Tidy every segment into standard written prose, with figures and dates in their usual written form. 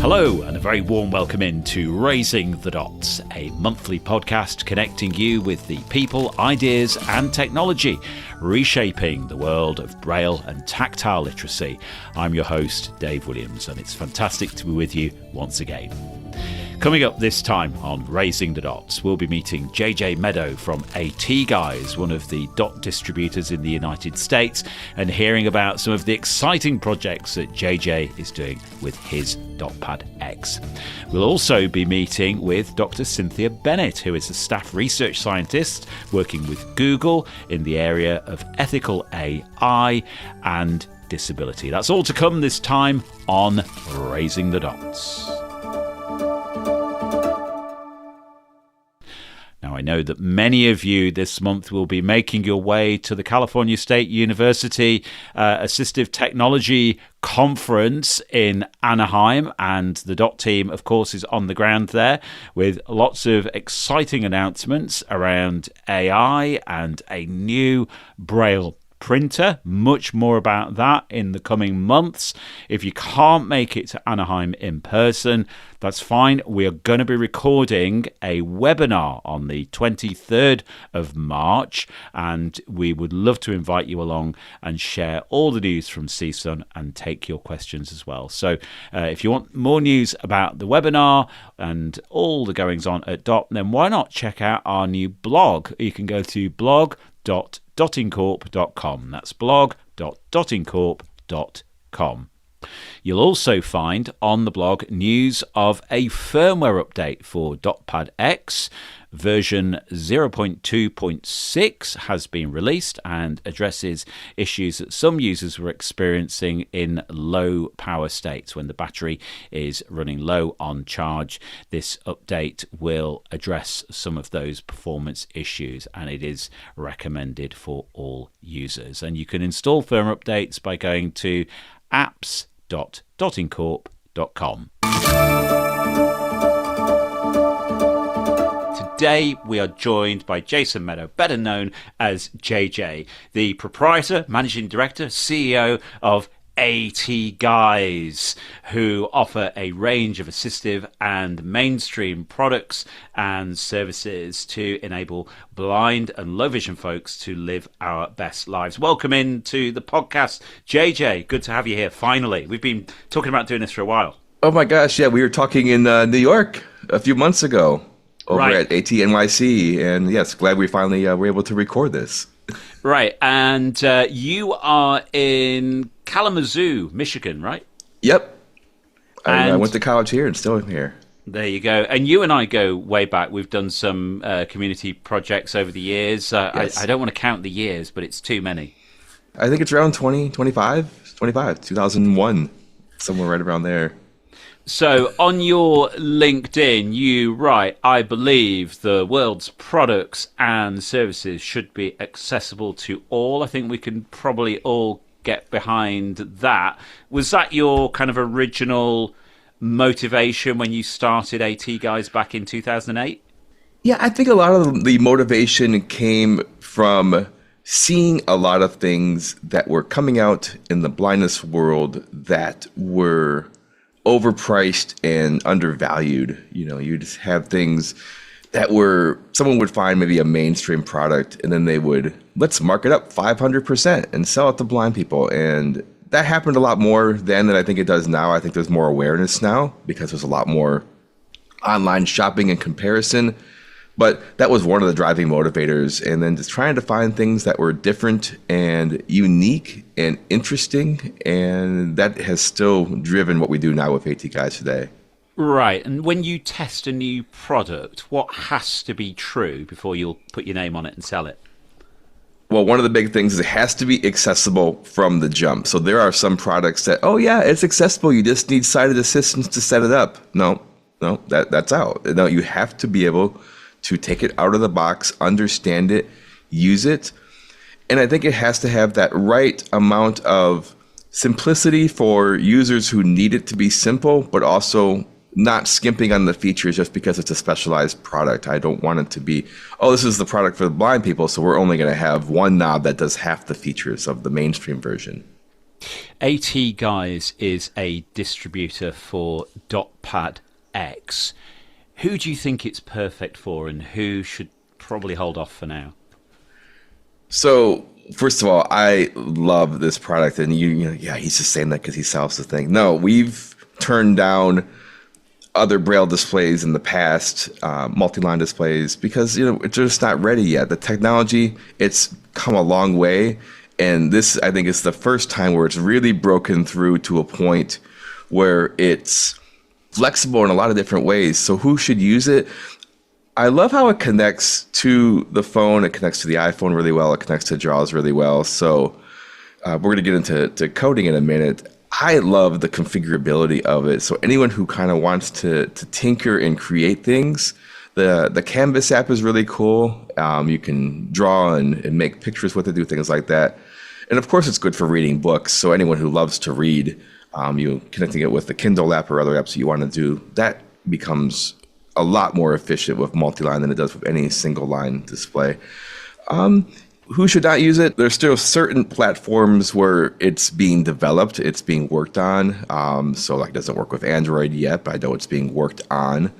Hello, and a very warm welcome into Raising the Dots, a monthly podcast connecting you with the people, ideas, and technology reshaping the world of Braille and tactile literacy. I'm your host, Dave Williams, and it's fantastic to be with you once again. Coming up this time on Raising the Dots, we'll be meeting JJ Meadow from AT Guys, one of the dot distributors in the United States, and hearing about some of the exciting projects that JJ is doing with his DotPad X. We'll also be meeting with Dr. Cynthia Bennett, who is a staff research scientist working with Google in the area of ethical AI and disability. That's all to come this time on Raising the Dots. Now, I know that many of you this month will be making your way to the California State University Assistive Technology Conference in Anaheim, and the DOT team, of course, is on the ground there with lots of exciting announcements around AI and a new Braille printer. Much more about that in the coming months. If you can't make it to Anaheim in person, that's fine. We are going to be recording a webinar on the 23rd of March, and we would love to invite you along and share all the news from CSUN and take your questions as well. So if you want more news about the webinar and all the goings on at DOT, then why not check out our new blog? You can go to blog.dotincorp.com. That's blog.dotincorp.com. You'll also find on the blog news of a firmware update for DotPad X. Version 0.2.6 has been released and addresses issues that some users were experiencing in low power states when the battery is running low on charge. This update will address some of those performance issues, and it is recommended for all users. And you can install firmware updates by going to apps.dotincorp.com. Today we are joined by Jason Meadow, better known as JJ, the proprietor, managing director, CEO of AT Guys, who offer a range of assistive and mainstream products and services to enable blind and low vision folks to live our best lives. Welcome into the podcast, JJ. Good to have you here. Finally, we've been talking about doing this for a while. Oh my gosh, yeah, we were talking in New York a few months ago over at AT NYC, and yes, glad we finally were able to record this. Right, and you are in Kalamazoo, Michigan, right? Yep. I went to college here and still am here. There you go. And you and I go way back. We've done some community projects over the years. Yes. I don't want to count the years, but it's too many. I think it's around 2001, somewhere right around there. So on your LinkedIn, you write, I believe the world's products and services should be accessible to all. I think we can probably all get behind that. Was that your kind of original motivation when you started AT Guys back in 2008? Yeah, I think a lot of the motivation came from seeing a lot of things that were coming out in the blindness world that were overpriced and undervalued. You know, you just have things that were, someone would find maybe a mainstream product and then they would, let's mark it up 500% and sell it to blind people. And that happened a lot more then than I think it does now. I think there's more awareness now because there's a lot more online shopping and comparison. But that was one of the driving motivators. And then just trying to find things that were different and unique and interesting. And that has still driven what we do now with AT Guys today. Right. And when you test a new product, what has to be true before you'll put your name on it and sell it? Well, one of the big things is it has to be accessible from the jump. So there are some products that, oh yeah, it's accessible. You just need sighted assistance to set it up. No, that's out. No, you have to be able to take it out of the box, understand it, use it. And I think it has to have that right amount of simplicity for users who need it to be simple, but also not skimping on the features just because it's a specialized product. I don't want it to be, oh, this is the product for the blind people, so we're only going to have one knob that does half the features of the mainstream version. AT Guys is a distributor for Dotpad X. Who do you think it's perfect for, and who should probably hold off for now? So, first of all, I love this product, and yeah, he's just saying that because he sells the thing. No, we've turned down other Braille displays in the past, multi-line displays, because it's just not ready yet. The technology, it's come a long way, and this, I think, is the first time where it's really broken through to a point where it's flexible in a lot of different ways. So who should use it? I love how it connects to the phone. It connects to the iPhone really well. It connects to JAWS really well. So we're going to get into coding in a minute. I love the configurability of it. So anyone who kind of wants to tinker and create things, the Canvas app is really cool. You can draw and make pictures with it, do things like that. And of course, it's good for reading books. So anyone who loves to read, you connecting it with the Kindle app or other apps you want to do, that becomes a lot more efficient with multi-line than it does with any single line display. Who should not use it? There's still certain platforms where it's being developed, it's being worked on. So like it doesn't work with Android yet, but I know it's being worked on.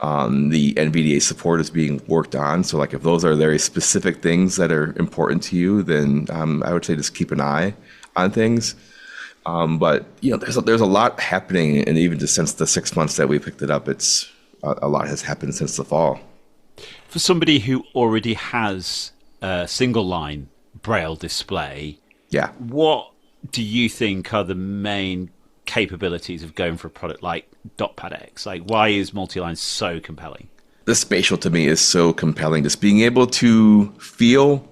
The NVDA support is being worked on. So like if those are very specific things that are important to you, then I would say just keep an eye on things. But there's a lot happening, and even just since the 6 months that we picked it up, it's a lot has happened since the fall. For somebody who already has a single line Braille display, yeah, what do you think are the main capabilities of going for a product like Dotpad X? Like, why is multi-line so compelling? The spatial to me is so compelling. Just being able to feel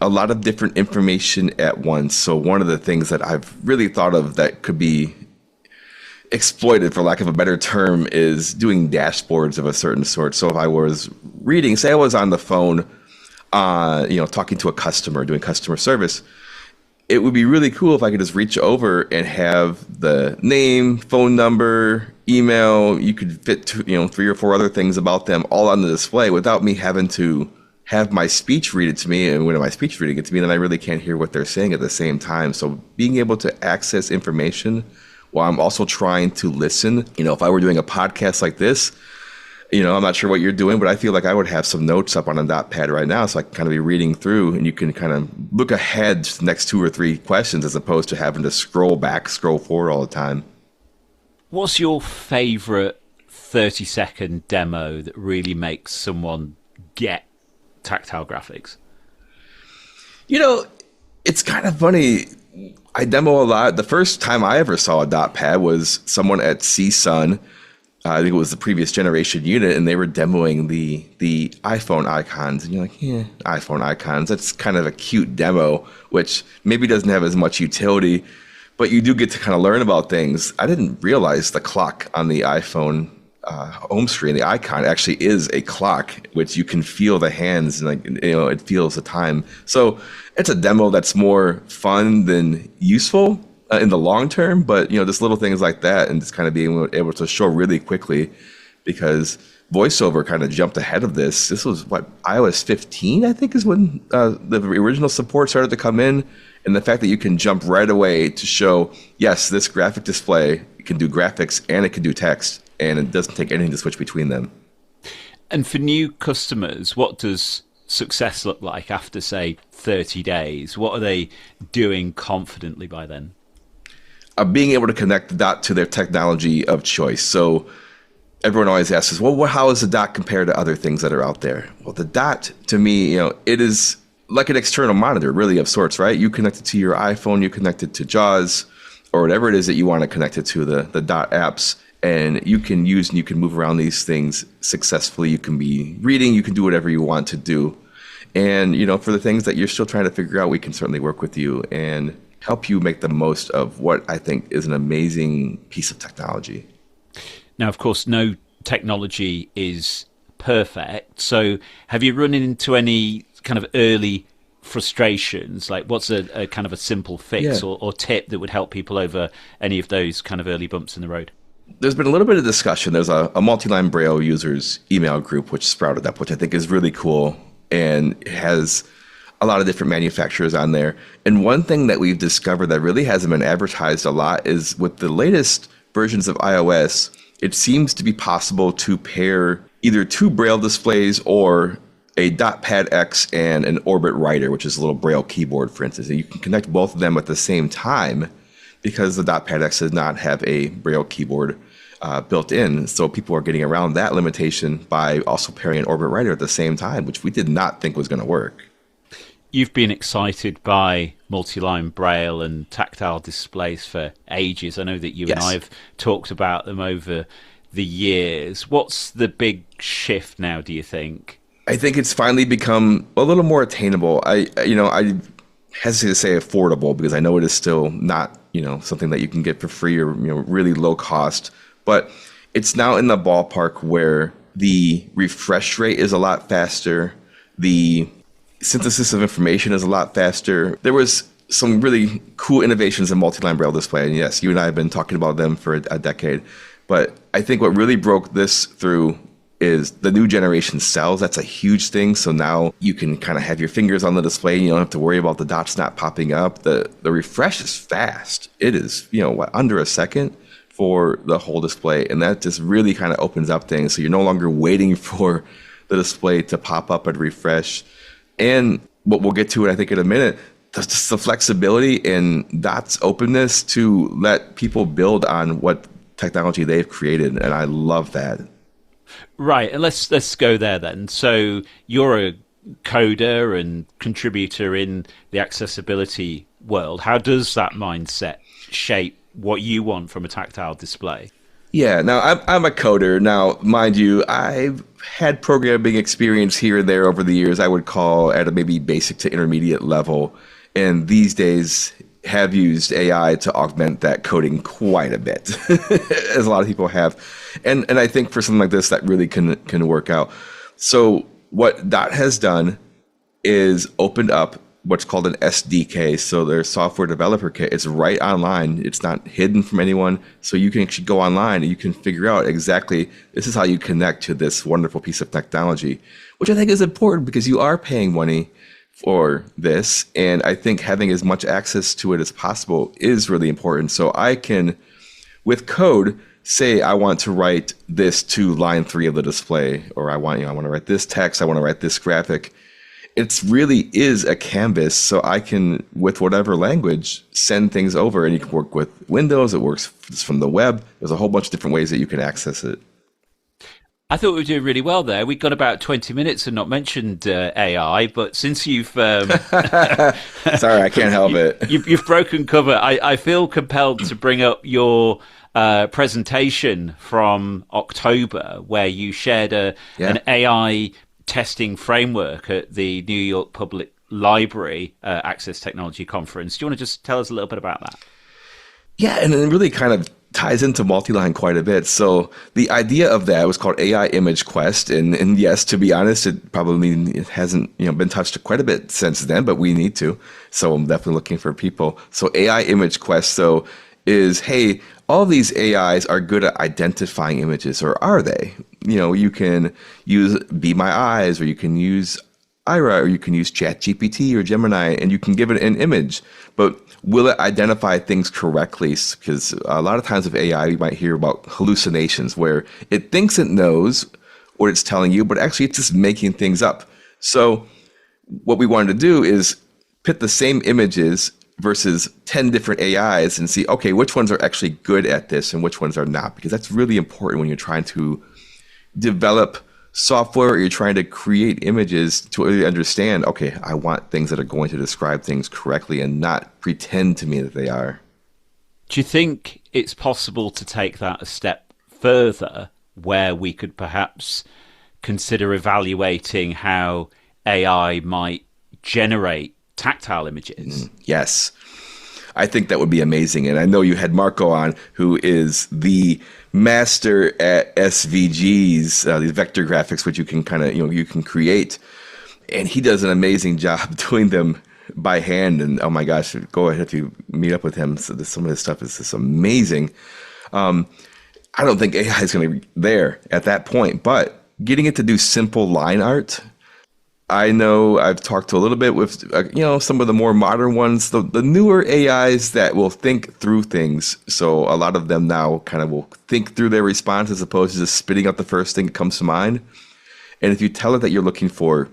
a lot of different information at once. So one of the things that I've really thought of that could be exploited, for lack of a better term, is doing dashboards of a certain sort. So if I was reading, say I was on the phone, talking to a customer, doing customer service, it would be really cool if I could just reach over and have the name, phone number, email. You could fit 3 or 4 other things about them all on the display without me having to have my speech read it to me. And when my speech reading it to me, then I really can't hear what they're saying at the same time. So being able to access information while I'm also trying to listen. If I were doing a podcast like this, I'm not sure what you're doing, but I feel like I would have some notes up on a Dotpad right now, so I can kind of be reading through, and you can kind of look ahead to the next 2 or 3 questions as opposed to having to scroll forward all the time. What's your favorite 30-second demo that really makes someone get tactile graphics? It's kind of funny. I demo a lot. The first time I ever saw a Dotpad was someone at CSUN. I think it was the previous generation unit, and they were demoing the iPhone icons. And you're like, yeah, iPhone icons. That's kind of a cute demo, which maybe doesn't have as much utility, but you do get to kind of learn about things. I didn't realize the clock on the iPhone home screen, the icon, actually is a clock, which you can feel the hands, and it feels the time. So it's a demo that's more fun than useful in the long term, but just little things like that, and just kind of being able to show really quickly, because VoiceOver kind of jumped ahead of this. This was iOS 15, I think, is when the original support started to come in, and the fact that you can jump right away to show, yes, this graphic display can do graphics and it can do text, and it doesn't take anything to switch between them. And for new customers, what does success look like after, say, 30 days? What are they doing confidently by then? Being able to connect the dot to their technology of choice. So everyone always asks us, well, how is the dot compared to other things that are out there? Well, the dot, to me, it is like an external monitor, really, of sorts, right? You connect it to your iPhone, you connect it to JAWS, or whatever it is that you want to connect it to, the dot apps, and you can use and you can move around these things successfully. You can be reading, you can do whatever you want to do. And, for the things that you're still trying to figure out, we can certainly work with you and help you make the most of what I think is an amazing piece of technology. Now, of course, no technology is perfect. So have you run into any kind of early frustrations? Like, what's a kind of a simple fix or tip that would help people over any of those kind of early bumps in the road? There's been a little bit of discussion. There's a multi-line Braille users email group which sprouted up, which I think is really cool, and it has a lot of different manufacturers on there. And one thing that we've discovered that really hasn't been advertised a lot is with the latest versions of iOS, it seems to be possible to pair either two Braille displays or a Pad X and an Orbit Writer, which is a little Braille keyboard, for instance. And you can connect both of them at the same time because the Pad X does not have a Braille keyboard built in. So people are getting around that limitation by also pairing an Orbit Writer at the same time, which we did not think was going to work. You've been excited by multi-line Braille and tactile displays for ages. I know that you and I have talked about them over the years. What's the big shift now, do you think? I think it's finally become a little more attainable. I hesitate to say affordable because I know it is still not, something that you can get for free or, really low cost. But it's now in the ballpark where the refresh rate is a lot faster. The synthesis of information is a lot faster. There was some really cool innovations in multi-line Braille display. And yes, you and I have been talking about them for a decade. But I think what really broke this through is the new generation cells. That's a huge thing. So now you can kind of have your fingers on the display. You don't have to worry about the dots not popping up. The refresh is fast. It is, under a second for the whole display. And that just really kind of opens up things. So you're no longer waiting for the display to pop up and refresh. And what we'll get to it, I think, in a minute, just the flexibility and Dot's openness to let people build on what technology they've created. And I love that. Right. And let's go there then. So you're a coder and contributor in the accessibility world. How does that mindset shape what you want from a tactile display? Yeah, now I'm a coder. Now, mind you, I've had programming experience here and there over the years, I would call at a maybe basic to intermediate level. And these days have used AI to augment that coding quite a bit, as a lot of people have. And I think for something like this, that really can work out. So what Dot has done is opened up what's called an SDK. So their software developer kit. It's right online. It's not hidden from anyone. So you can actually go online and you can figure out exactly this is how you connect to this wonderful piece of technology, which I think is important because you are paying money for this. And I think having as much access to it as possible is really important. So I can, with code, say I want to write this to line 3 of the display, or I want to write this text, I want to write this graphic. It really is a canvas, so I can, with whatever language, send things over, and you can work with Windows, it works from the web. There's a whole bunch of different ways that you can access it. I thought we were doing really well there. We got about 20 minutes and not mentioned AI, but since you've... Sorry, I can't help it. You've broken cover. I feel compelled to bring up your presentation from October, where you shared an AI testing framework at the New York Public Library Access Technology Conference. Do you want to just tell us a little bit about that? Yeah, and it really kind of ties into multi-line quite a bit. So the idea of that was called AI Image Quest. And yes, to be honest, it hasn't been touched quite a bit since then, but we need to. So I'm definitely looking for people. So AI Image Quest is, hey, all these AIs are good at identifying images, or are they? You can use Be My Eyes, or you can use Ira, or you can use ChatGPT or Gemini, and you can give it an image. But will it identify things correctly? Because a lot of times with AI, you might hear about hallucinations where it thinks it knows what it's telling you, but actually it's just making things up. So what we wanted to do is pit the same images versus 10 different AIs and see, okay, which ones are actually good at this and which ones are not, because that's really important when you're trying to develop software or you're trying to create images to really understand, okay, I want things that are going to describe things correctly and not pretend to me that they are. Do you think it's possible to take that a step further where we could perhaps consider evaluating how AI might generate tactile images? Yes. I think that would be amazing. And I know you had Marco on, who is the master at SVGs, these vector graphics, which you can kind of, you can create. And he does an amazing job doing them by hand. And oh my gosh, go ahead if you meet up with him. So some of this stuff is just amazing. I don't think AI is going to be there at that point, but getting it to do simple line art, I know I've talked to a little bit with, some of the more modern ones, the newer AIs that will think through things. So a lot of them now kind of will think through their response as opposed to just spitting out the first thing that comes to mind. And if you tell it that you're looking for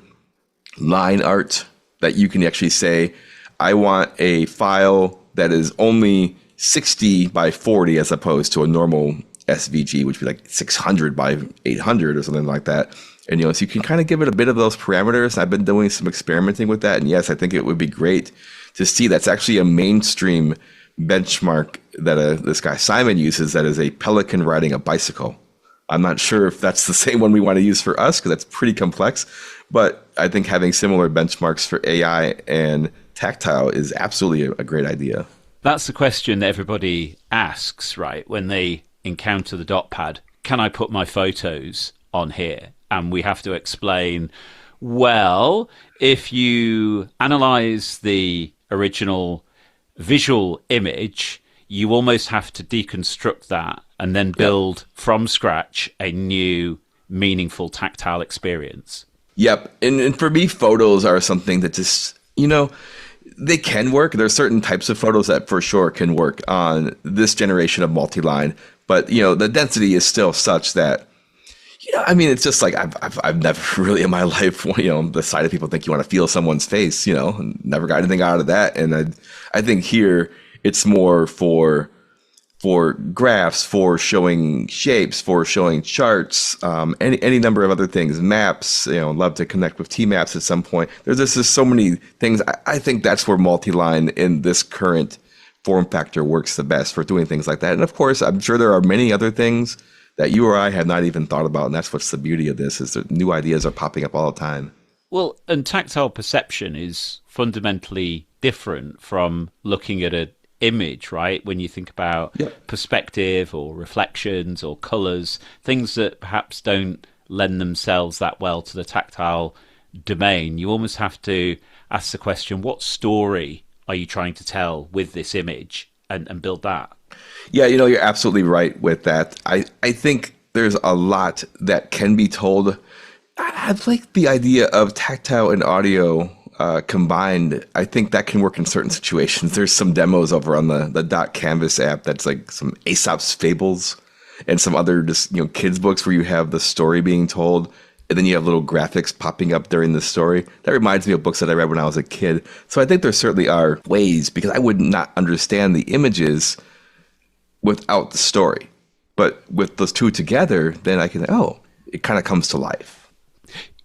line art, that you can actually say, I want a file that is only 60 by 40 as opposed to a normal SVG, which would be like 600 by 800 or something like that. And, so you can kind of give it a bit of those parameters. I've been doing some experimenting with that. And yes, I think it would be great to see that's actually a mainstream benchmark that this guy Simon uses, that is a pelican riding a bicycle. I'm not sure if that's the same one we want to use for us, because that's pretty complex. But I think having similar benchmarks for AI and Tactile is absolutely a great idea. That's the question that everybody asks, right? When they encounter the dot pad, can I put my photos on here? And we have to explain, well, if you analyze the original visual image, you almost have to deconstruct that and then build from scratch a new, meaningful tactile experience. Yep. And for me, photos are something that just, they can work. There are certain types of photos that for sure can work on this generation of multi-line. But, the density is still such that, it's just like I've never really in my life, decided people think you want to feel someone's face, never got anything out of that. And I think here it's more for graphs, for showing shapes, for showing charts, any number of other things, maps, love to connect with T-maps at some point. There's just so many things. I think that's where multi-line in this current form factor works the best for doing things like that. And of course, I'm sure there are many other things that you or I have not even thought about. And that's what's the beauty of this, is that new ideas are popping up all the time. Well, and tactile perception is fundamentally different from looking at an image, right? When you think about perspective or reflections or colors, things that perhaps don't lend themselves that well to the tactile domain, you almost have to ask the question, what story are you trying to tell with this image, and build that? Yeah, you're absolutely right with that. I think there's a lot that can be told. I like the idea of tactile and audio combined. I think that can work in certain situations. There's some demos over on the Dot Canvas app that's like some Aesop's Fables and some other just kids books where you have the story being told, and then you have little graphics popping up during the story. That reminds me of books that I read when I was a kid. So I think there certainly are ways, because I would not understand the images without the story. But with those two together, then I can, it kind of comes to life.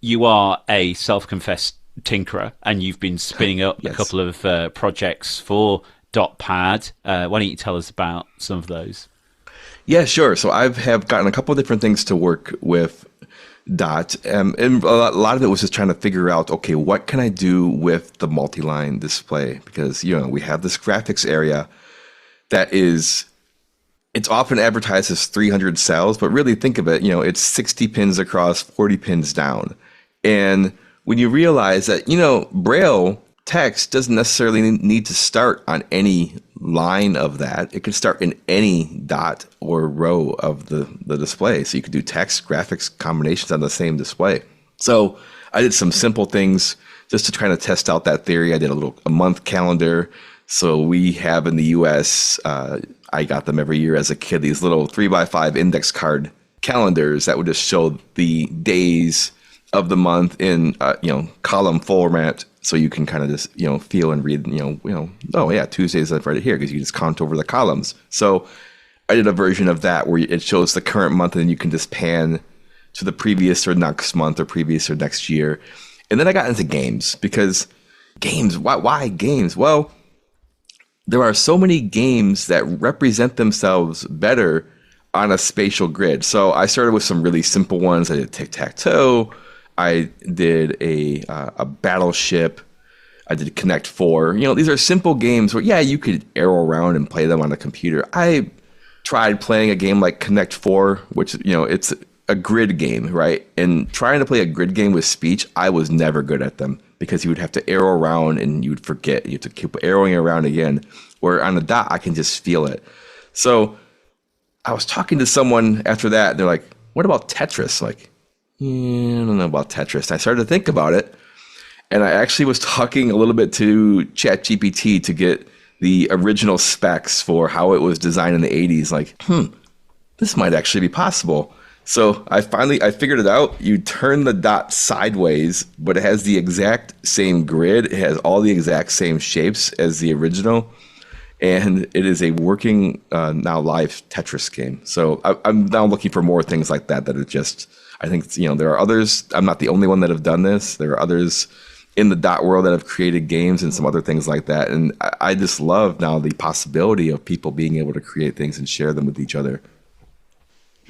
You are a self-confessed tinkerer, and you've been spinning up Yes. a couple of projects for DotPad. Why don't you tell us about some of those? Yeah, sure. So I have gotten a couple of different things to work with Dot, and a lot of it was just trying to figure out, okay, what can I do with the multi-line display? Because, we have this graphics area that is, it's often advertised as 300 cells, but really think of it, it's 60 pins across, 40 pins down. And when you realize that, Braille text doesn't necessarily need to start on any line of that. It can start in any dot or row of the display. So you could do text, graphics, combinations on the same display. So I did some simple things just to try to test out that theory. I did a month calendar. So we have in the US, I got them every year as a kid, these little 3x5 index card calendars that would just show the days of the month in, column format. So you can kind of just, feel and read, oh yeah, Tuesday's right here, because you just count over the columns. So I did a version of that where it shows the current month, and then you can just pan to the previous or next month or previous or next year. And then I got into games, because games, why games? Well, there are so many games that represent themselves better on a spatial grid. So I started with some really simple ones. I did tic-tac-toe. I did a battleship. I did Connect 4. These are simple games where, yeah, you could arrow around and play them on a computer. I tried playing a game like Connect 4, which, it's a grid game, right? And trying to play a grid game with speech, I was never good at them, because you would have to arrow around and you would forget. You have to keep arrowing around again. Where on a dot, I can just feel it. So I was talking to someone after that. They're like, what about Tetris? Like, I don't know about Tetris. I started to think about it. And I actually was talking a little bit to ChatGPT to get the original specs for how it was designed in the 80s. Like, this might actually be possible. So I figured it out. You turn the dot sideways, but it has the exact same grid. It has all the exact same shapes as the original. And it is a working now live Tetris game. So I'm now looking for more things like that are just, I think, there are others. I'm not the only one that have done this. There are others in the dot world that have created games and some other things like that. And I just love now the possibility of people being able to create things and share them with each other.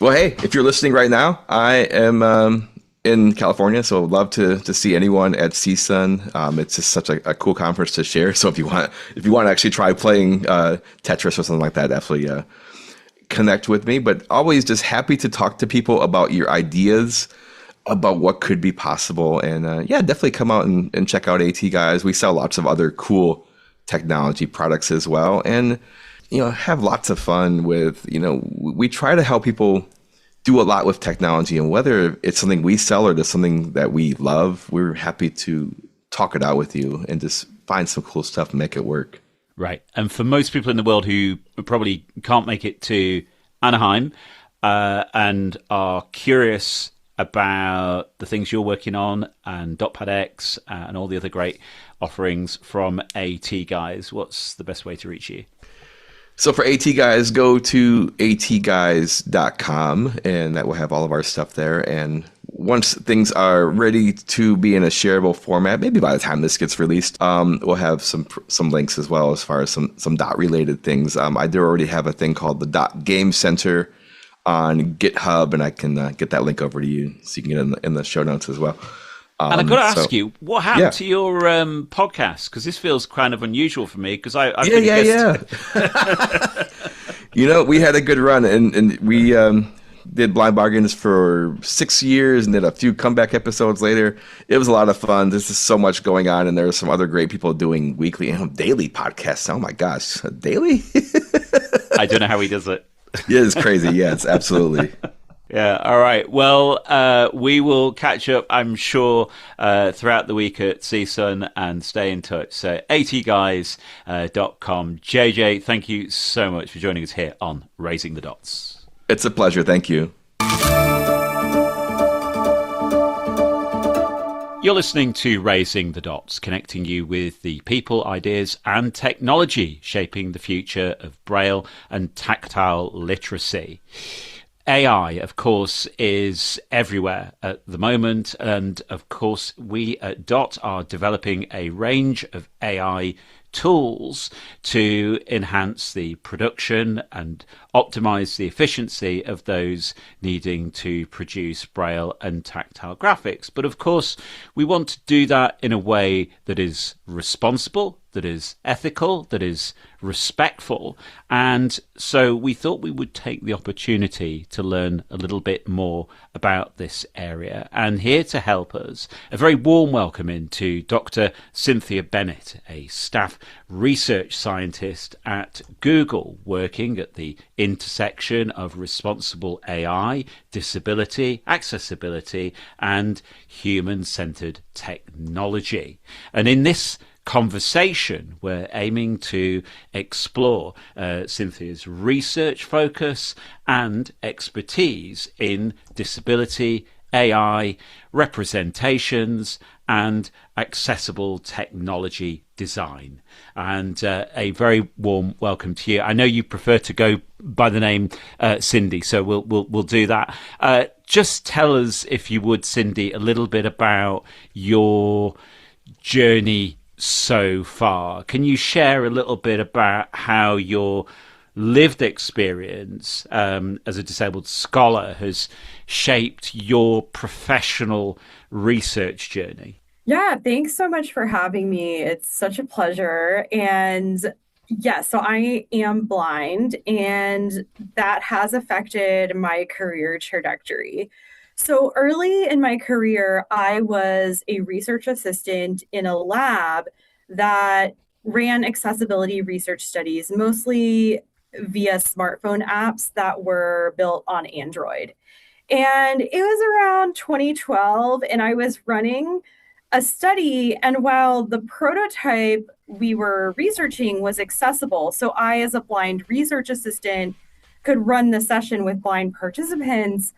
Well, hey, if you're listening right now, I am in California, so I'd love to see anyone at CSUN. It's just such a cool conference to share. So if you want to actually try playing Tetris or something like that, definitely connect with me. But always just happy to talk to people about your ideas, about what could be possible. And yeah, definitely come out and check out AT Guys. We sell lots of other cool technology products as well. And, have lots of fun with, we try to help people do a lot with technology. And whether it's something we sell or just something that we love, we're happy to talk it out with you and just find some cool stuff and make it work. Right. And for most people in the world who probably can't make it to Anaheim and are curious about the things you're working on and .pad X and all the other great offerings from AT Guys, what's the best way to reach you? So for AT Guys, go to atguys.com, and that will have all of our stuff there. And once things are ready to be in a shareable format, maybe by the time this gets released, we'll have some links as well as far as some dot related things. I do already have a thing called the Dot Game Center on GitHub, and I can get that link over to you so you can get it in the show notes as well. And I've got to ask you, what happened to your podcast? Because this feels kind of unusual for me. Because I've been we had a good run, and we did Blind Bargains for 6 years, and did a few comeback episodes later. It was a lot of fun. There's just so much going on, and there are some other great people doing weekly and daily podcasts. Oh my gosh, daily! I don't know how he does it. Yeah, it's crazy. Yeah, it's absolutely. Yeah. All right. Well, we will catch up, I'm sure, throughout the week at CSUN and stay in touch. So atguys.com. JJ, thank you so much for joining us here on Raising the Dots. It's a pleasure. Thank you. You're listening to Raising the Dots, connecting you with the people, ideas, and technology shaping the future of Braille and tactile literacy. AI, of course, is everywhere at the moment. And of course, we at DOT are developing a range of AI tools to enhance the production and optimize the efficiency of those needing to produce Braille and tactile graphics. But of course, we want to do that in a way that is responsible, that is ethical, that is respectful. And so we thought we would take the opportunity to learn a little bit more about this area. And here to help us, a very warm welcome into Dr. Cynthia Bennett, a staff research scientist at Google, working at the intersection of responsible AI, disability, accessibility, and human-centered technology. And in this conversation, we're aiming to explore Cynthia's research focus and expertise in disability, AI, representations, and accessible technology design. And a very warm welcome to you. I know you prefer to go by the name Cindy, so we'll do that. Just tell us, if you would, Cindy, a little bit about your journey so far. Can you share a little bit about how your lived experience as a disabled scholar has shaped your professional research journey? Yeah, thanks so much for having me. It's such a pleasure. And yes, so I am blind, and that has affected my career trajectory. So early in my career, I was a research assistant in a lab that ran accessibility research studies, mostly via smartphone apps that were built on Android. And it was around 2012, and I was running a study, and while the prototype we were researching was accessible, so I, as a blind research assistant, could run the session with blind participants,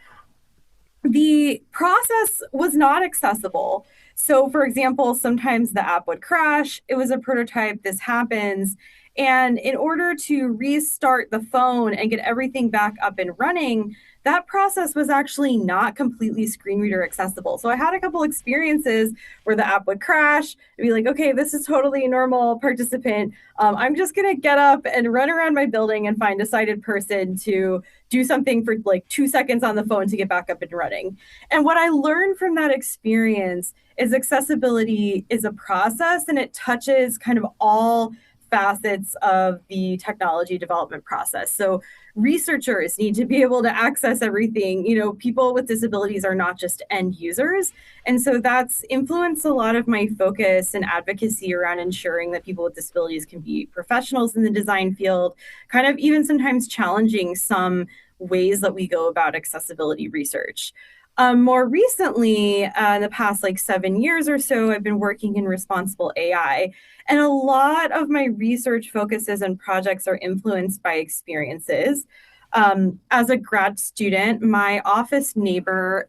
the process was not accessible. So, for example, sometimes the app would crash. It was a prototype, this happens. And in order to restart the phone and get everything back up and running, that process was actually not completely screen reader accessible. So I had a couple experiences where the app would crash and be like, okay, this is totally a normal participant. I'm just going to get up and run around my building and find a sighted person to do something for like 2 seconds on the phone to get back up and running. And what I learned from that experience is accessibility is a process, and it touches kind of all facets of the technology development process. So researchers need to be able to access everything. People with disabilities are not just end users. And so that's influenced a lot of my focus and advocacy around ensuring that people with disabilities can be professionals in the design field, kind of even sometimes challenging some ways that we go about accessibility research. More recently, in the past 7 years or so, I've been working in responsible AI. And a lot of my research focuses and projects are influenced by experiences. As a grad student, my office neighbor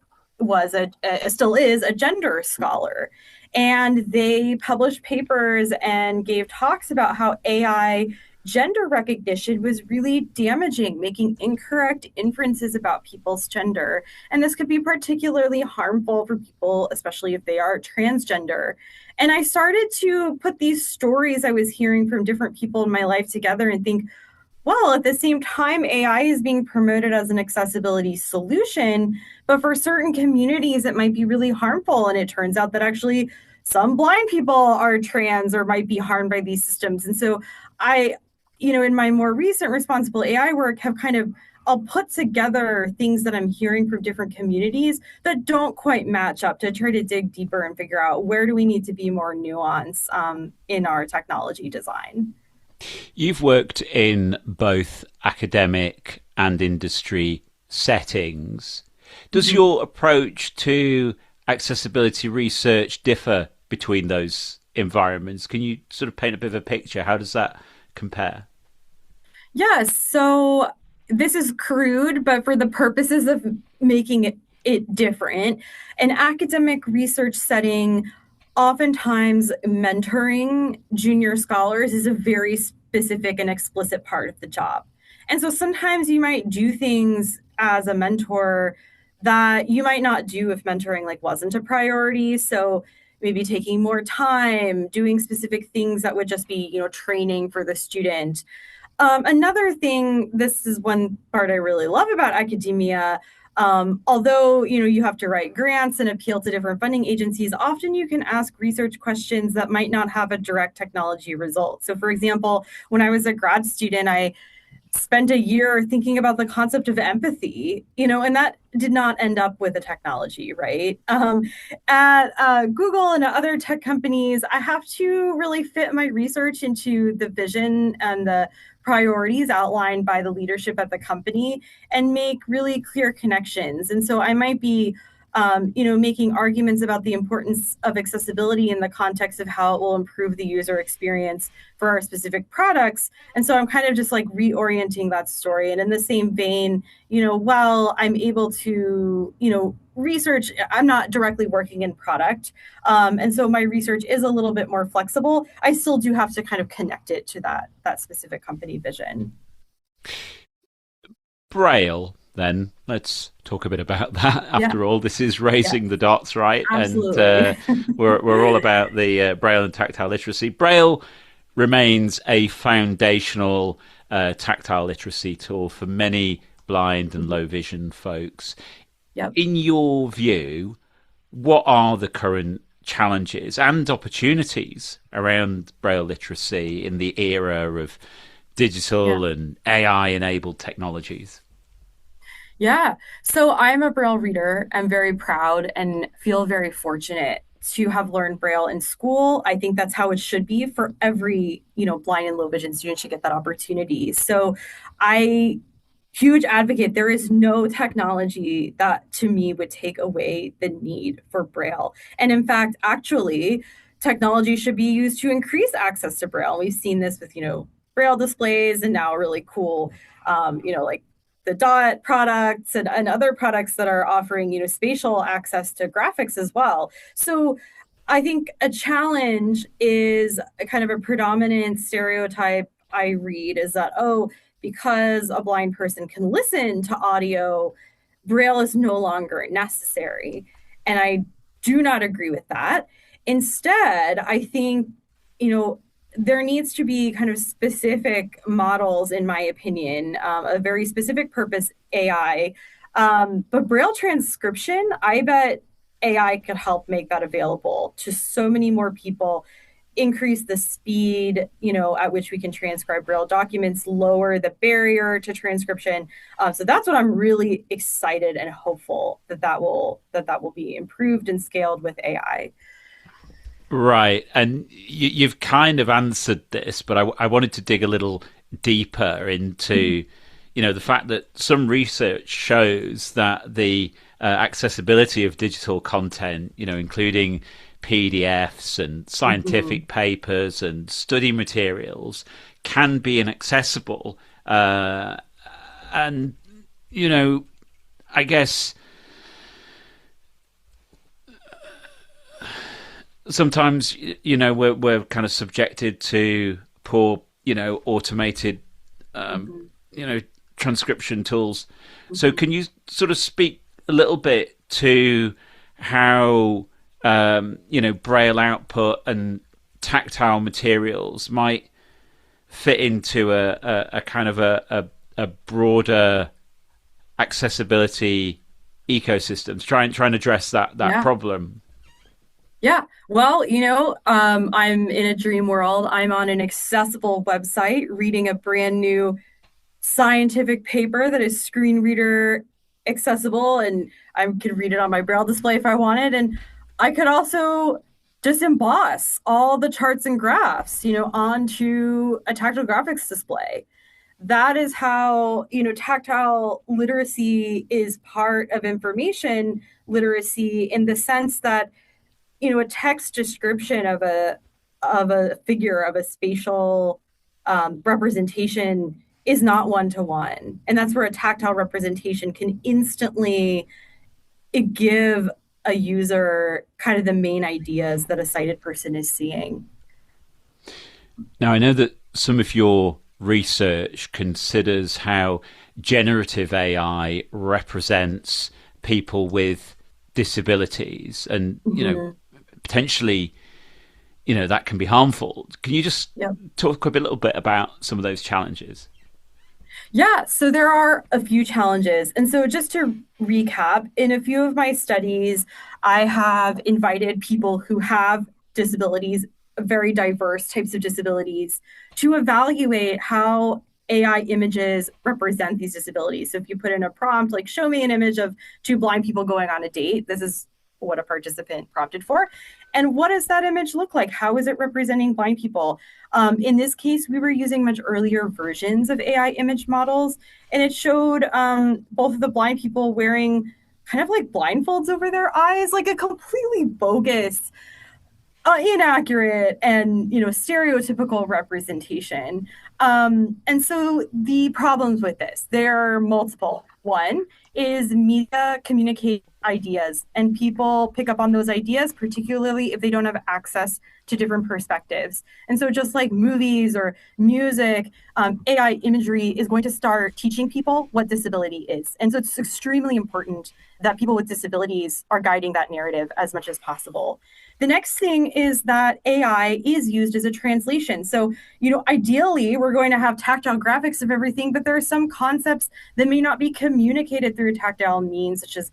still is a gender scholar. And they published papers and gave talks about how AI gender recognition was really damaging, making incorrect inferences about people's gender. And this could be particularly harmful for people, especially if they are transgender. And I started to put these stories I was hearing from different people in my life together and think, well, at the same time, AI is being promoted as an accessibility solution, but for certain communities, it might be really harmful. And it turns out that actually some blind people are trans or might be harmed by these systems. And so I, in my more recent responsible AI work, I'll put together things that I'm hearing from different communities that don't quite match up to try to dig deeper and figure out where do we need to be more nuanced in our technology design. You've worked in both academic and industry settings. Does your approach to accessibility research differ between those environments? Can you sort of paint a bit of a picture? How does that compare? Yes. So this is crude, but for the purposes of making it different, an academic research setting, oftentimes mentoring junior scholars is a very specific and explicit part of the job. And so sometimes you might do things as a mentor that you might not do if mentoring wasn't a priority. So maybe taking more time, doing specific things that would just be, training for the student. Another thing, this is one part I really love about academia. Although you have to write grants and appeal to different funding agencies, often you can ask research questions that might not have a direct technology result. So, for example, when I was a grad student, I spent a year thinking about the concept of empathy, and that did not end up with a technology, right? At Google and other tech companies, I have to really fit my research into the vision and the priorities outlined by the leadership at the company and make really clear connections. And so I might be making arguments about the importance of accessibility in the context of how it will improve the user experience for our specific products. And so I'm kind of just reorienting that story. And in the same vein, while I'm able to, research, I'm not directly working in product. And so my research is a little bit more flexible. I still do have to kind of connect it to that specific company vision. Braille, then let's talk a bit about that. After Yeah. all, this is raising the dots, right? Absolutely. And we're all about the Braille and tactile literacy. Braille remains a foundational tactile literacy tool for many blind and low vision folks. Yep. In your view, what are the current challenges and opportunities around Braille literacy in the era of digital and AI enabled technologies? Yeah. So I'm a Braille reader. I'm very proud and feel very fortunate to have learned Braille in school. I think that's how it should be for every, blind and low vision student should get that opportunity. So I Huge advocate. There is no technology that to me would take away the need for Braille. And in fact, actually, technology should be used to increase access to Braille. We've seen this with, Braille displays and now really cool, like the dot products and other products that are offering, spatial access to graphics as well. So I think a challenge is a kind of a predominant stereotype I read is that, oh, because a blind person can listen to audio, Braille is no longer necessary. And I do not agree with that. Instead, I think, there needs to be kind of specific models, in my opinion, a very specific purpose AI. But Braille transcription, I bet AI could help make that available to so many more people, increase the speed, at which we can transcribe Braille documents, lower the barrier to transcription. So that's what I'm really excited and hopeful that will be improved and scaled with AI. Right. And you've kind of answered this, but I wanted to dig a little deeper into, the fact that some research shows that the accessibility of digital content, including PDFs and scientific papers and study materials, can be inaccessible. And, I guess sometimes, we're kind of subjected to poor, automated, transcription tools. So can you sort of speak a little bit to how, Braille output and tactile materials might fit into a kind of a broader accessibility ecosystems, trying to address that problem? Yeah. Well, I'm in a dream world. I'm on an accessible website reading a brand new scientific paper that is screen reader accessible, and I could read it on my Braille display if I wanted. And I could also just emboss all the charts and graphs, onto a tactile graphics display. That is how, tactile literacy is part of information literacy, in the sense that, a text description of a figure, of a spatial representation is not one-to-one. And that's where a tactile representation can instantly give a user kind of the main ideas that a sighted person is seeing. Now, I know that some of your research considers how generative AI represents people with disabilities, and, potentially, that can be harmful. Can you just talk a little bit about some of those challenges? Yeah, so there are a few challenges. And so just to recap, in a few of my studies, I have invited people who have disabilities, very diverse types of disabilities, to evaluate how AI images represent these disabilities. So if you put in a prompt, like show me an image of two blind people going on a date, this is what a participant prompted for. And what does that image look like? How is it representing blind people? In this case, we were using much earlier versions of AI image models, and it showed both of the blind people wearing kind of like blindfolds over their eyes, like a completely bogus, inaccurate, and stereotypical representation. And so the problems with this, there are multiple. One is media communicate ideas, and people pick up on those ideas, particularly if they don't have access to different perspectives. And so just like movies or music, AI imagery is going to start teaching people what disability is. And so it's extremely important that people with disabilities are guiding that narrative as much as possible. The next thing is that AI is used as a translation. So, ideally, we're going to have tactile graphics of everything, but there are some concepts that may not be communicated through tactile means, such as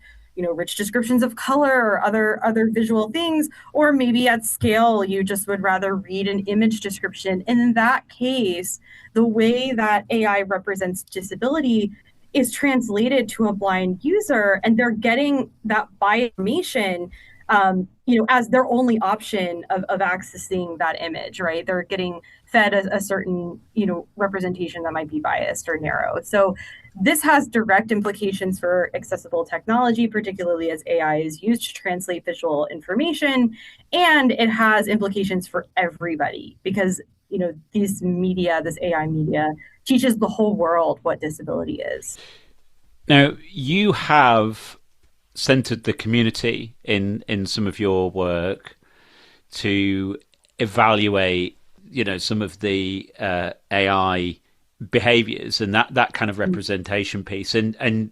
rich descriptions of color or other visual things, or maybe at scale, you just would rather read an image description. And in that case, the way that AI represents disability is translated to a blind user, and they're getting that by information, as their only option of accessing that image, right? They're getting fed a certain, representation that might be biased or narrow. So this has direct implications for accessible technology, particularly as AI is used to translate visual information, and it has implications for everybody because this AI media teaches the whole world what disability is. Now, you have centered the community in some of your work to evaluate, some of the AI behaviors and that kind of representation piece. And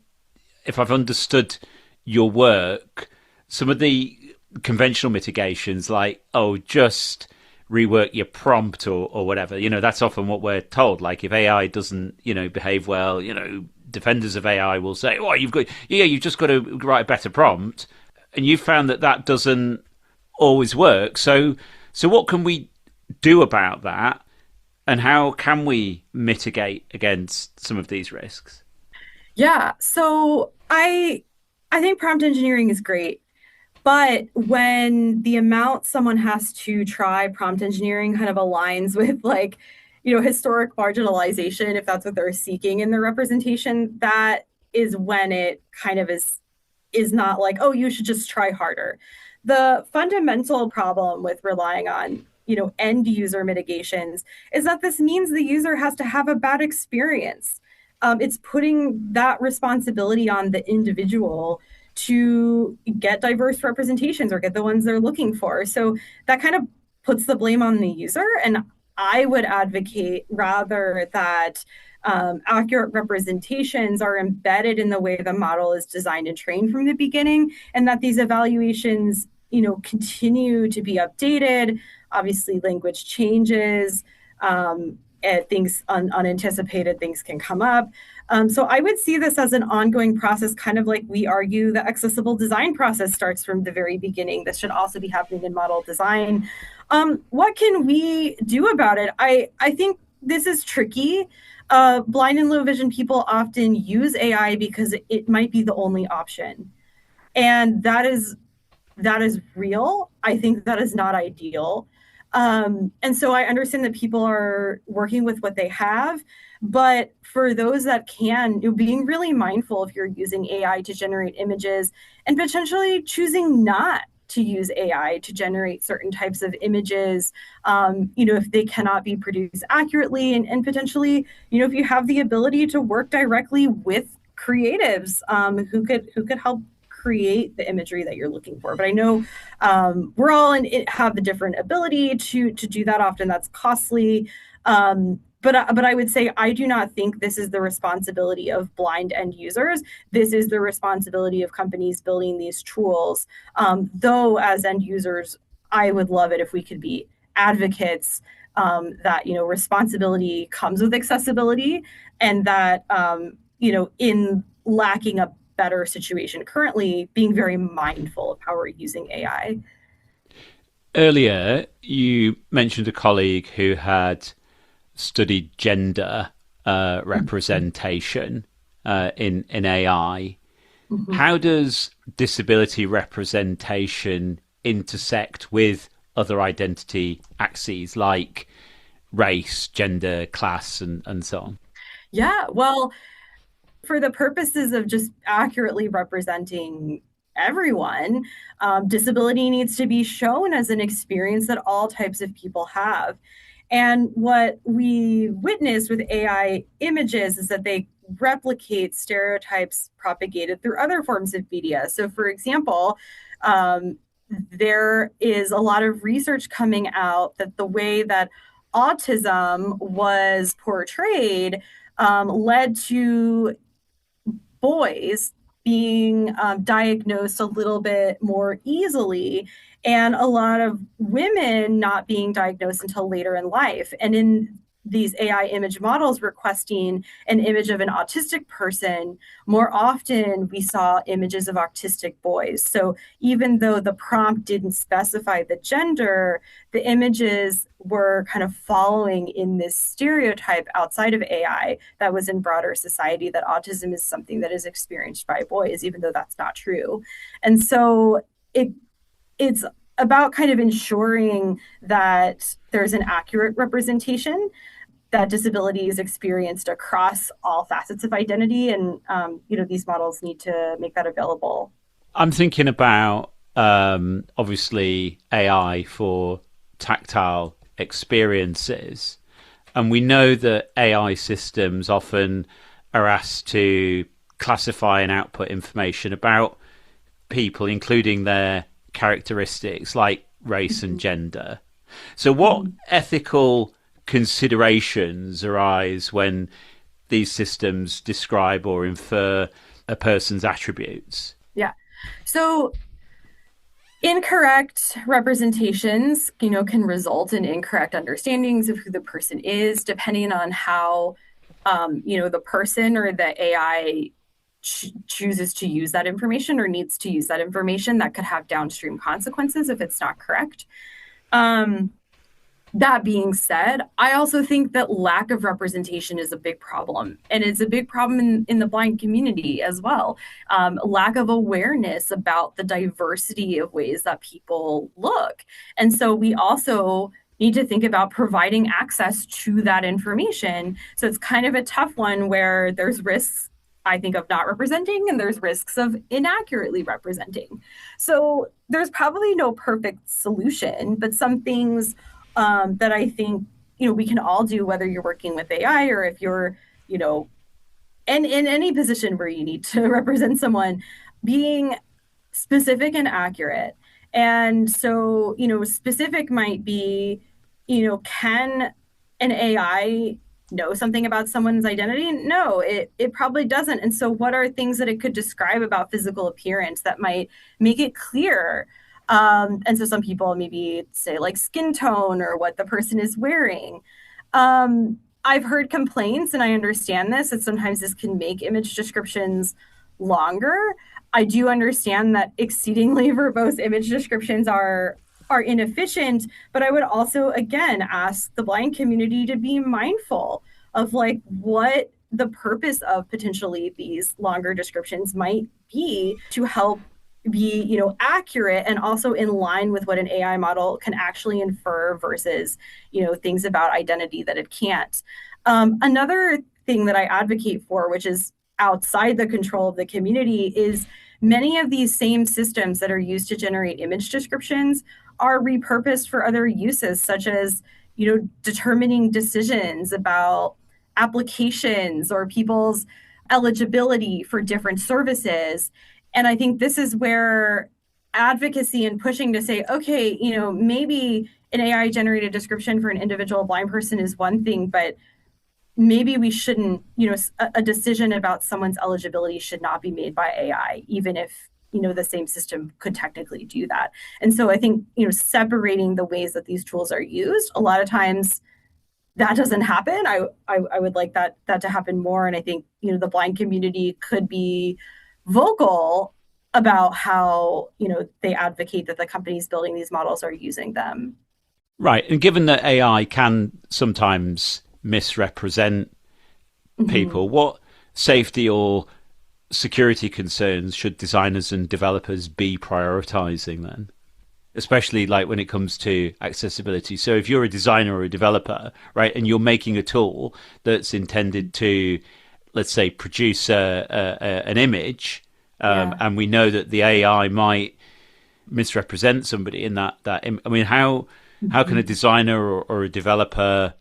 if I've understood your work, some of the conventional mitigations, like, oh, just rework your prompt or whatever, that's often what we're told. Like, if AI doesn't, behave well, defenders of AI will say, oh, you've just got to write a better prompt. And you found that doesn't always work. So what can we do about that? And how can we mitigate against some of these risks? Yeah, so I think prompt engineering is great. But when the amount someone has to try prompt engineering kind of aligns with historic marginalization, if that's what they're seeking in their representation, that is when it kind of is not like, oh, you should just try harder. The fundamental problem with relying on, end user mitigations is that this means the user has to have a bad experience. It's putting that responsibility on the individual to get diverse representations or get the ones they're looking for. So that kind of puts the blame on the user. And I would advocate rather that accurate representations are embedded in the way the model is designed and trained from the beginning, and that these evaluations, continue to be updated. Obviously, language changes. Unanticipated things can come up. So I would see this as an ongoing process, kind of like we argue the accessible design process starts from the very beginning. This should also be happening in model design. What can we do about it? I think this is tricky. Blind and low vision people often use AI because it might be the only option. And that is real. I think that is not ideal. And so I understand that people are working with what they have, but for those that can, being really mindful if you're using AI to generate images and potentially choosing not to use AI to generate certain types of images, if they cannot be produced accurately, and potentially, if you have the ability to work directly with creatives who could help create the imagery that you're looking for. But I know we're all have the different ability to do that. Often that's costly. But I would say I do not think this is the responsibility of blind end users. This is the responsibility of companies building these tools. Though as end users, I would love it if we could be advocates that responsibility comes with accessibility, and that in lacking a better situation currently, being very mindful of how we're using AI. Earlier, you mentioned a colleague who had studied gender representation in AI. Mm-hmm. How does disability representation intersect with other identity axes like race, gender, class, and so on? Yeah, well, for the purposes of just accurately representing everyone, disability needs to be shown as an experience that all types of people have. And what we witness with AI images is that they replicate stereotypes propagated through other forms of media. So, for example, there is a lot of research coming out that the way that autism was portrayed led to boys being diagnosed a little bit more easily, and a lot of women not being diagnosed until later in life. And in these AI image models requesting an image of an autistic person, more often we saw images of autistic boys. So even though the prompt didn't specify the gender, the images were kind of following in this stereotype outside of AI that was in broader society, that autism is something that is experienced by boys, even though that's not true. And so it's about kind of ensuring that there's an accurate representation. that disability is experienced across all facets of identity, and these models need to make that available. I'm thinking about obviously AI for tactile experiences, and we know that AI systems often are asked to classify and output information about people, including their characteristics like race and gender. So, what ethical considerations arise when these systems describe or infer a person's attributes? Yeah. So incorrect representations, can result in incorrect understandings of who the person is, depending on how, the person or the AI chooses to use that information or needs to use that information. That could have downstream consequences if it's not correct. That being said, I also think that lack of representation is a big problem. And it's a big problem in the blind community as well. Lack of awareness about the diversity of ways that people look. And so we also need to think about providing access to that information. So it's kind of a tough one where there's risks, I think, of not representing, and there's risks of inaccurately representing. So there's probably no perfect solution, but some things that I think, we can all do, whether you're working with AI or if you're, in any position where you need to represent someone, being specific and accurate. And so, specific might be, can an AI know something about someone's identity? No, it probably doesn't. And so what are things that it could describe about physical appearance that might make it clear? And so some people maybe say like skin tone or what the person is wearing. I've heard complaints, and I understand this, that sometimes this can make image descriptions longer. I do understand that exceedingly verbose image descriptions are inefficient, but I would also, again, ask the blind community to be mindful of like what the purpose of potentially these longer descriptions might be to help be, accurate and also in line with what an AI model can actually infer versus, things about identity that it can't. Another thing that I advocate for, which is outside the control of the community, is many of these same systems that are used to generate image descriptions are repurposed for other uses, such as, determining decisions about applications or people's eligibility for different services. And I think this is where advocacy and pushing to say, okay, maybe an AI generated description for an individual blind person is one thing, but maybe we shouldn't, a decision about someone's eligibility should not be made by AI, even if, the same system could technically do that. And so I think, separating the ways that these tools are used, a lot of times that doesn't happen. I would like that to happen more. And I think, the blind community could be vocal about how, they advocate that the companies building these models are using them. Right. And given that AI can sometimes misrepresent people, what safety or security concerns should designers and developers be prioritizing then? Especially like when it comes to accessibility. So if you're a designer or a developer, right, and you're making a tool that's intended to, let's say, produce an image, and we know that the AI might misrepresent somebody in that. I mean, how can a designer or a developer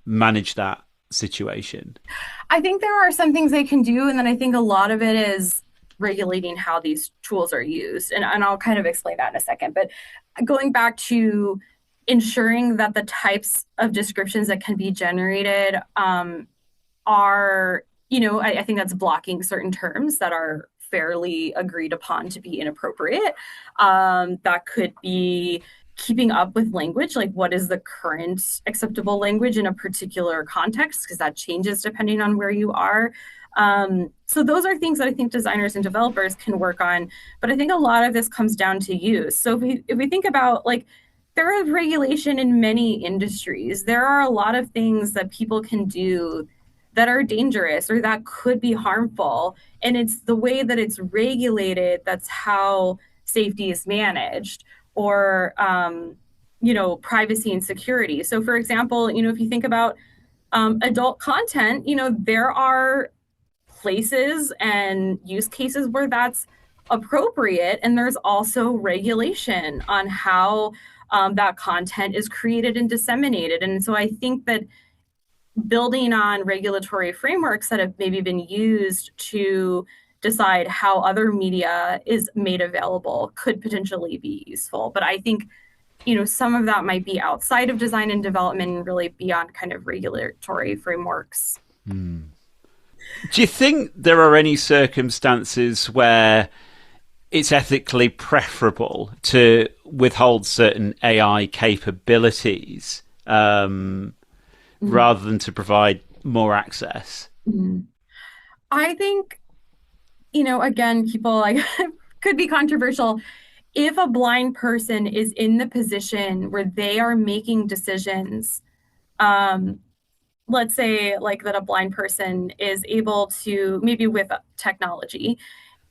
manage that situation? I think there are some things they can do, and then I think a lot of it is regulating how these tools are used. And I'll kind of explain that in a second. But going back to ensuring that the types of descriptions that can be generated are, I think that's blocking certain terms that are fairly agreed upon to be inappropriate. That could be keeping up with language, like what is the current acceptable language in a particular context, because that changes depending on where you are. So those are things that I think designers and developers can work on. But I think a lot of this comes down to use. So if we think about like, there is regulation in many industries. There are a lot of things that people can do that are dangerous or that could be harmful. And it's the way that it's regulated, that's how safety is managed, or, privacy and security. So for example, if you think about Adult content, there are places and use cases where that's appropriate. And there's also regulation on how that content is created and disseminated. And so I think that building on regulatory frameworks that have maybe been used to decide how other media is made available could potentially be useful. But I think, some of that might be outside of design and development and really beyond kind of regulatory frameworks. Do you think there are any circumstances where it's ethically preferable to withhold certain AI capabilities rather than to provide more access? I think, again, people like could be controversial. If a blind person is in the position where they are making decisions, let's say like that a blind person is able to, maybe with technology,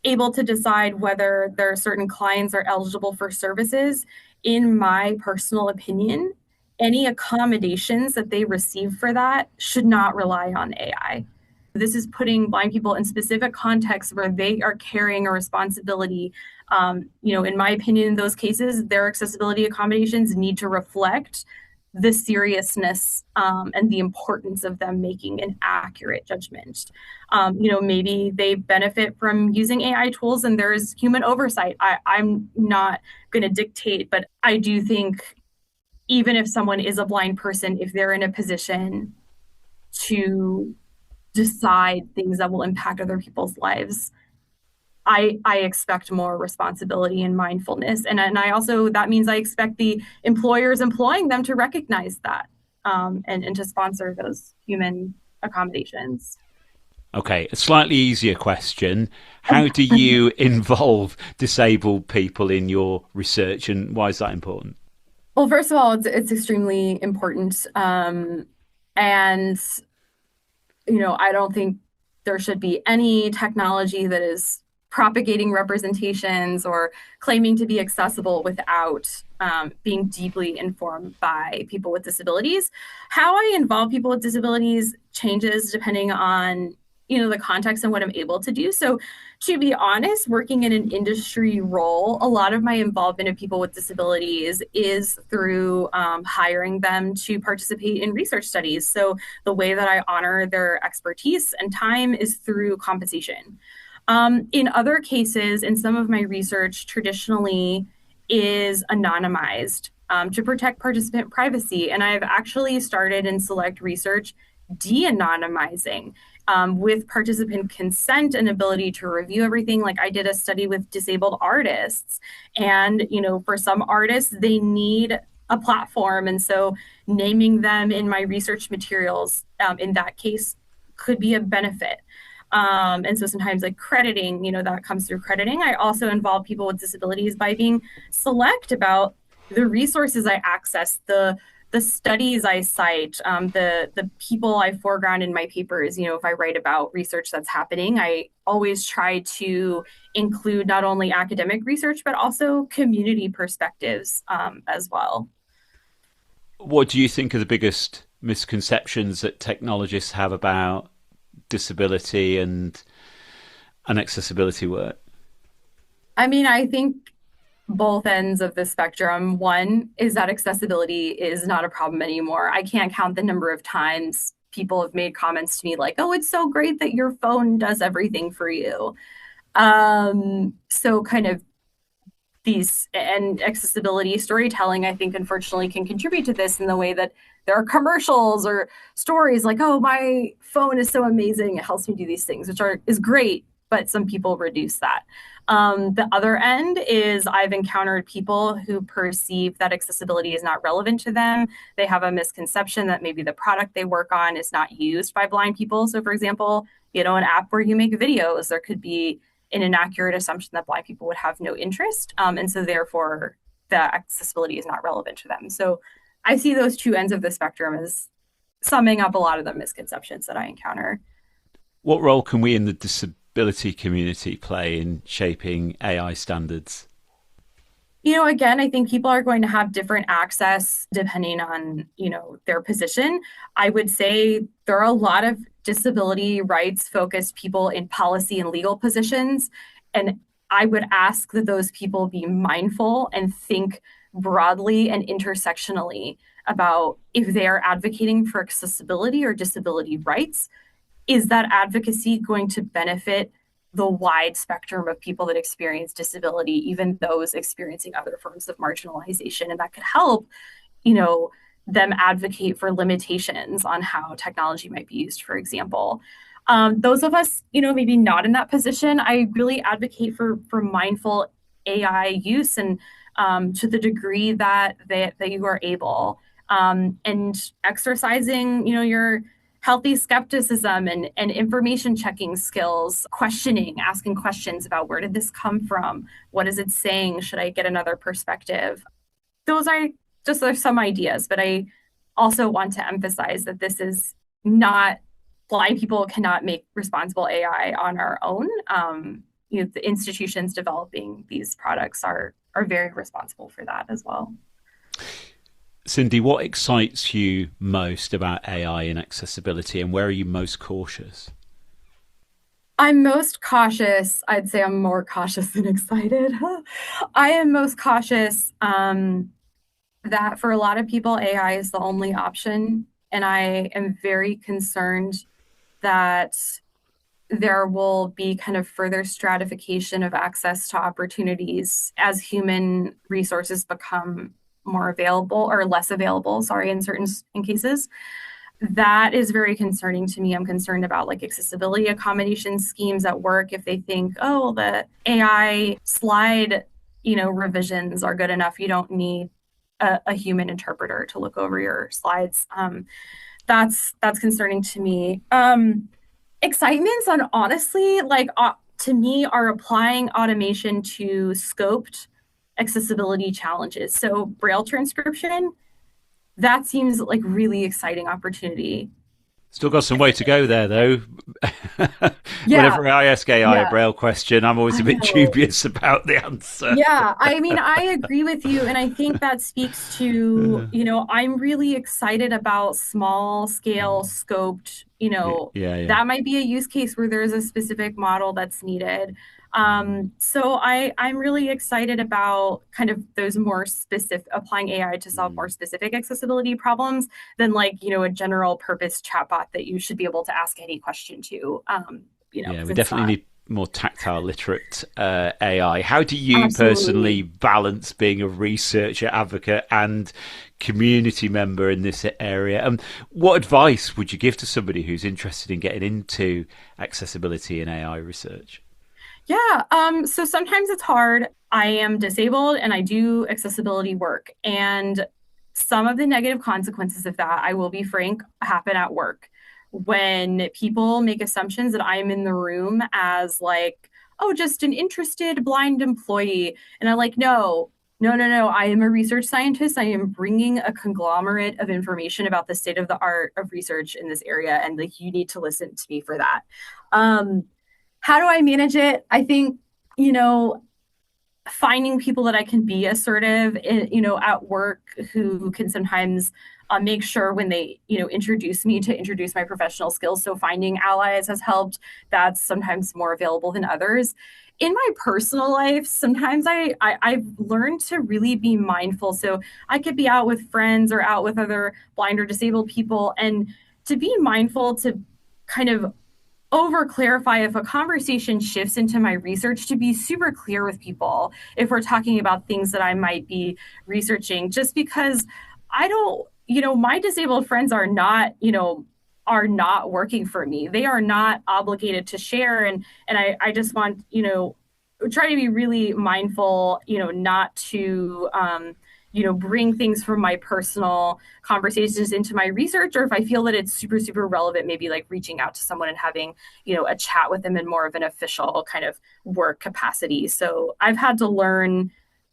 able to decide whether there are certain clients are eligible for services. In my personal opinion, any accommodations that they receive for that should not rely on AI. This is putting blind people in specific contexts where they are carrying a responsibility. In my opinion, in those cases, their accessibility accommodations need to reflect the seriousness and the importance of them making an accurate judgment. Maybe they benefit from using AI tools and there's human oversight. I'm not going to dictate, but I do think even if someone is a blind person, if they're in a position to decide things that will impact other people's lives, I expect more responsibility and mindfulness. And I also, that means I expect the employers employing them to recognize that and to sponsor those human accommodations. Okay, a slightly easier question. How do you involve disabled people in your research, and why is that important? Well, first of all, it's extremely important. And, I don't think there should be any technology that is propagating representations or claiming to be accessible without being deeply informed by people with disabilities. How I involve people with disabilities changes depending on the context and what I'm able to do. So to be honest, working in an industry role, a lot of my involvement of people with disabilities is through hiring them to participate in research studies. So the way that I honor their expertise and time is through compensation. In other cases, in some of my research traditionally is anonymized to protect participant privacy. And I've actually started in select research de-anonymizing with participant consent and ability to review everything. Like I did a study with disabled artists, and for some artists, they need a platform. And so naming them in my research materials in that case could be a benefit. And so sometimes like crediting, that comes through crediting. I also involve people with disabilities by being select about the resources I access, the studies I cite, the people I foreground in my papers. If I write about research that's happening, I always try to include not only academic research, but also community perspectives as well. What do you think are the biggest misconceptions that technologists have about disability and accessibility work? I mean, I think both ends of the spectrum. One is that accessibility is not a problem anymore. I can't count the number of times people have made comments to me like, oh, it's so great that your phone does everything for you. So kind of these and accessibility storytelling, I think, unfortunately, can contribute to this in the way that there are commercials or stories like, oh, my phone is so amazing, it helps me do these things, which is great, but some people reduce that. The other end is I've encountered people who perceive that accessibility is not relevant to them. They have a misconception that maybe the product they work on is not used by blind people. So for example, an app where you make videos, there could be an inaccurate assumption that blind people would have no interest. And so therefore the accessibility is not relevant to them. So I see those two ends of the spectrum as summing up a lot of the misconceptions that I encounter. What role can we in the disability community play in shaping AI standards? Again, I think people are going to have different access depending on, their position. I would say there are a lot of disability rights focused people in policy and legal positions. And I would ask that those people be mindful and think broadly and intersectionally about if they are advocating for accessibility or disability rights, is that advocacy going to benefit the wide spectrum of people that experience disability, even those experiencing other forms of marginalization? And that could help, you know, them advocate for limitations on how technology might be used, for example. Those of us, maybe not in that position, I really advocate for mindful AI use and to the degree that you are able, and exercising, your healthy skepticism and information checking skills, questioning, asking questions about where did this come from? What is it saying? Should I get another perspective? Those are just are some ideas, but I also want to emphasize that this is not blind people cannot make responsible AI on our own. The institutions developing these products are very responsible for that as well. Cindy, what excites you most about AI and accessibility, and where are you most cautious? I'm most cautious. I'd say I'm more cautious than excited. I am most cautious that for a lot of people, AI is the only option. And I am very concerned that there will be kind of further stratification of access to opportunities as human resources become more available or less available, sorry, in cases. That is very concerning to me. I'm concerned about like accessibility accommodation schemes at work. If they think, oh, the AI slide, revisions are good enough, you don't need a human interpreter to look over your slides. That's concerning to me. Excitements on honestly, like to me, are applying automation to scoped accessibility challenges. So Braille transcription, that seems like really exciting opportunity. Still got some way to go there, though. Yeah, Whenever I ask AI a yeah, Braille question, I'm always I a bit know. dubious about the answer. Yeah, I mean, I agree with you. And I think that speaks to, I'm really excited about small scale scoped, Yeah, yeah. that might be a use case where there's a specific model that's needed. So I'm really excited about kind of those more specific, applying AI to solve more specific accessibility problems than like, a general purpose chatbot that you should be able to ask any question to, Yeah, because we it's definitely not. need more tactile literate AI. How do you personally Absolutely. balance being a researcher, advocate, and community member in this area? And what advice would you give to somebody who's interested in getting into accessibility and AI research? Yeah, so sometimes it's hard. I am disabled and I do accessibility work. And some of the negative consequences of that, I will be frank, happen at work. When people make assumptions that I'm in the room as like, oh, just an interested blind employee. And I'm like, no, no, no, no. I am a research scientist. I am bringing a conglomerate of information about the state of the art of research in this area. And like, you need to listen to me for that. Um, how do I manage it? I think, you know, finding people that I can be assertive, at work who can sometimes make sure when they, introduce me to introduce my professional skills. So finding allies has helped. That's sometimes more available than others. In my personal life, sometimes I've learned to really be mindful. So I could be out with friends or out with other blind or disabled people, and to be mindful to kind of over clarify if a conversation shifts into my research, to be super clear with people if we're talking about things that I might be researching, just because I don't, my disabled friends are not working for me. They are not obligated to share. And I just want, try to be really mindful, not to bring things from my personal conversations into my research, or if I feel that it's super, super relevant, maybe like reaching out to someone and having, a chat with them in more of an official kind of work capacity. So I've had to learn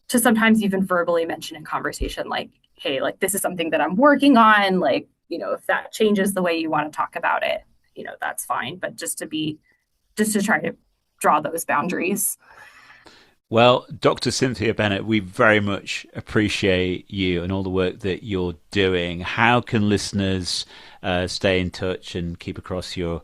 to sometimes even verbally mention in conversation, like, hey, like this is something that I'm working on. Like, if that changes the way you want to talk about it, that's fine. But just to try to draw those boundaries. Well, Dr. Cynthia Bennett, we very much appreciate you and all the work that you're doing. How can listeners stay in touch and keep across your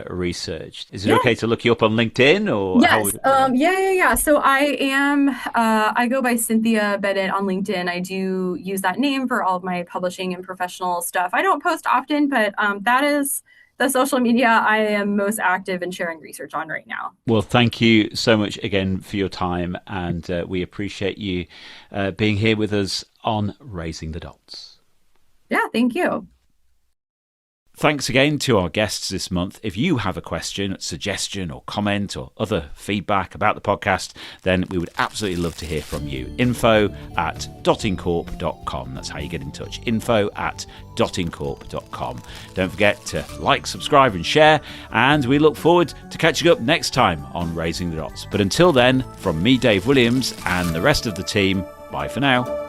research? Is it okay to look you up on LinkedIn or? Yes. Yeah. So I go by Cynthia Bennett on LinkedIn. I do use that name for all of my publishing and professional stuff. I don't post often, but that is the social media I am most active in sharing research on right now. Well, thank you so much again for your time, and we appreciate you being here with us on Raising the Dots. Yeah, thank you. Thanks again to our guests this month. If you have a question, suggestion, or comment, or other feedback about the podcast, then we would absolutely love to hear from you. info@dottingcorp.com. That's how you get in touch. info@dottingcorp.com. Don't forget to like, subscribe, and share. And we look forward to catching up next time on Raising the Dots. But until then, from me, Dave Williams, and the rest of the team, bye for now.